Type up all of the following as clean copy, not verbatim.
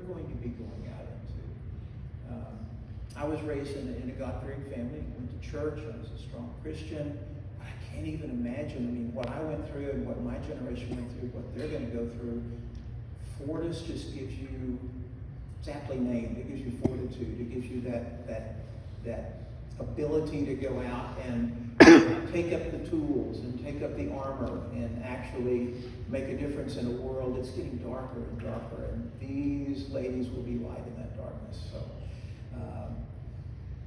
going to be going out into. I was raised in a God-fearing family, went to church, I was a strong Christian. I can't even imagine, what I went through and what my generation went through, what they're going to go through. Fortis just gives you, it's aptly named, it gives you fortitude, it gives you that ability to go out and take up the tools and take up the armor and actually make a difference in a world that's getting darker and darker. And these ladies will be light in that darkness.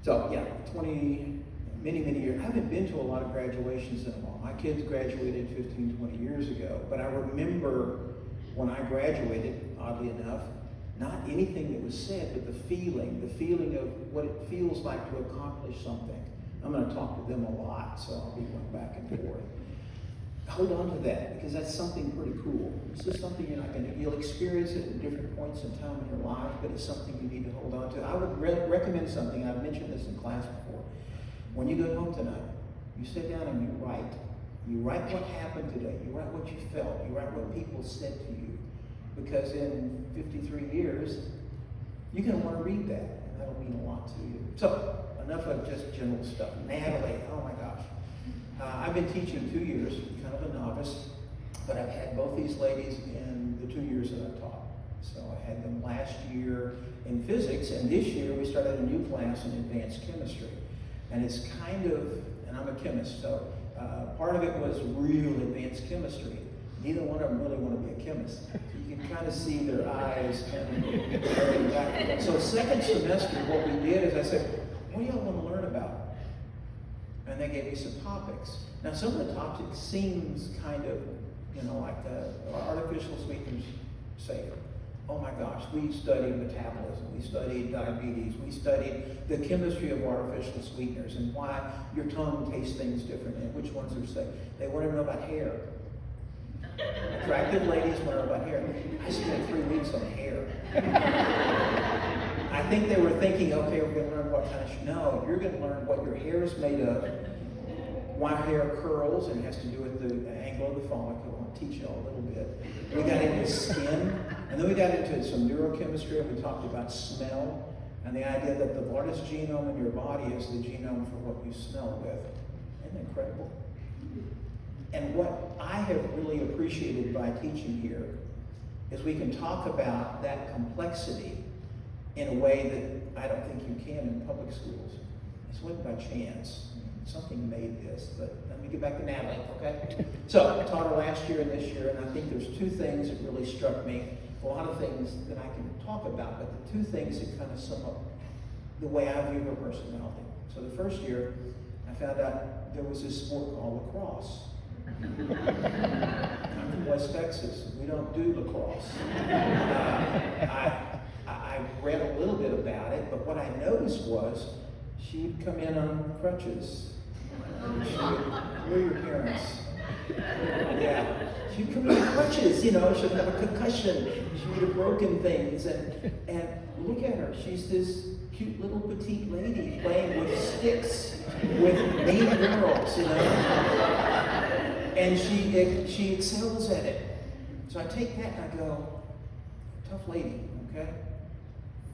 So yeah, many years. I haven't been to a lot of graduations in a while. My kids graduated 15, 20 years ago, but I remember when I graduated, oddly enough, not anything that was said, but the feeling of what it feels like to accomplish something. I'm going to talk to them a lot, so I'll be going back and forth. Hold on to that, because that's something pretty cool. It's just something you'll experience it at different points in time in your life, but it's something you need to hold on to. I would recommend something, I've mentioned this in class before. When you go home tonight, you sit down and you write. You write what happened today. You write what you felt. You write what people said to you. Because in 53 years, you're going to want to read that, and that'll mean a lot to you. So, enough of just general stuff. Natalie, oh my gosh. I've been teaching 2 years, kind of a novice, but I've had both these ladies in the 2 years that I've taught. So I had them last year in physics, and this year we started a new class in advanced chemistry. And it's kind of, and I'm a chemist, so part of it was real advanced chemistry. Neither one of them really want to be a chemist. So you can kind of see their eyes kind of back. So second semester, what we did is I said, what do y'all want to learn about? And they gave me some topics. Now some of the topics seems kind of, like artificial sweeteners safer. Oh my gosh, we studied metabolism, we studied diabetes, we studied the chemistry of artificial sweeteners and why your tongue tastes things differently and which ones are safe. They want to know about hair. Attractive ladies want to know about hair. I spent 3 weeks on hair. I think they were thinking, okay, we're going to learn what kind of, no, you're going to learn what your hair is made of, why hair curls, and it has to do with the angle of the follicle. I'll teach you all a little bit. We got into skin, and then we got into some neurochemistry, and we talked about smell, and the idea that the largest genome in your body is the genome for what you smell with. Isn't that incredible? And what I have really appreciated by teaching here is we can talk about that complexity in a way that I don't think you can in public schools. This wasn't by chance. Something made this, but let me get back to Natalie, okay? So I taught her last year and this year, and I think there's 2 things that really struck me. A lot of things that I can talk about, but the 2 things that kind of sum up the way I view her personality. So the first year, I found out there was this sport called lacrosse. I'm from West Texas. We don't do lacrosse. I read a little bit about it, but what I noticed was she would come in on crutches. Where are your parents? Yeah. She'd come in on crutches, she'd have a concussion. She would have broken things. And look at her. She's this cute little petite lady playing with sticks with mean girls, And she excels at it. So I take that and I go, tough lady, okay?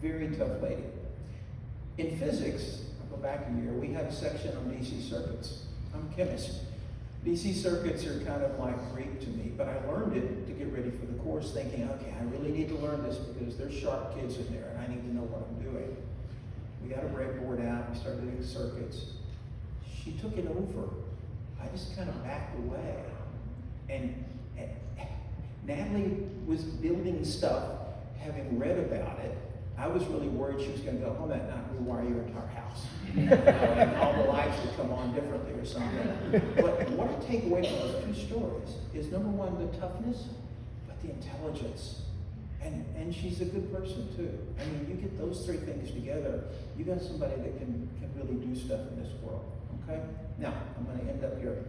Very tough lady. In physics, I'll go back a year, we had a section on DC circuits. I'm a chemist. DC circuits are kind of like Greek to me, but I learned it to get ready for the course thinking, okay, I really need to learn this because there's sharp kids in there and I need to know what I'm doing. We got a breadboard out, we started doing circuits. She took it over. I just kind of backed away. And Natalie was building stuff, having read about it. I was really worried she was going to go home that night and rewire your entire house. And all the lights would come on differently or something. But what I take away from those 2 stories is, number one, the toughness, but the intelligence. And she's a good person too. I mean, you get those 3 things together, you got somebody that can really do stuff in this world. Okay? Now, I'm going to end up here.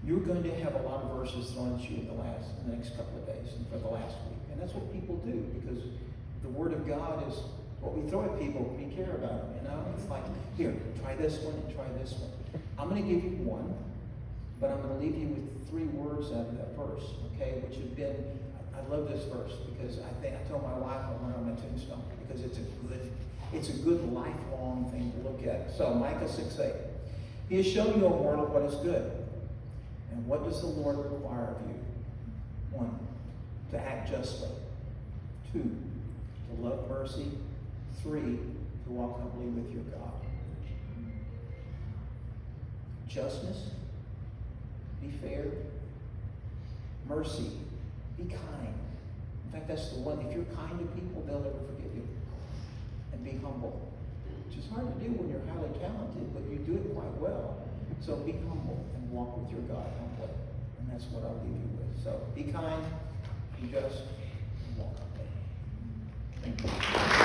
You're going to have a lot of verses thrown at you in the next couple of days and for the last week. And that's what people do, because the Word of God is what we throw at people when we care about them. It's like, here, try this one and try this one. I'm going to give you one. But I'm going to leave you with 3 words out of that verse, okay, which have been, I love this verse because I told my wife I want it on my tombstone because it's a good lifelong thing to look at. So Micah 6:8. He has shown you, O mortal, what is good. And what does the Lord require of you? 1, to act justly. 2, to love mercy. 3, to walk humbly with your God. Justness, be fair. Mercy, be kind. In fact, that's the one. If you're kind to people, they'll never forgive you. And be humble, which is hard to do when you're highly talented, but you do it quite well. So be humble and walk with your God humbly. And that's what I'll leave you with. So be kind, be just, and walk humbly. Thank you.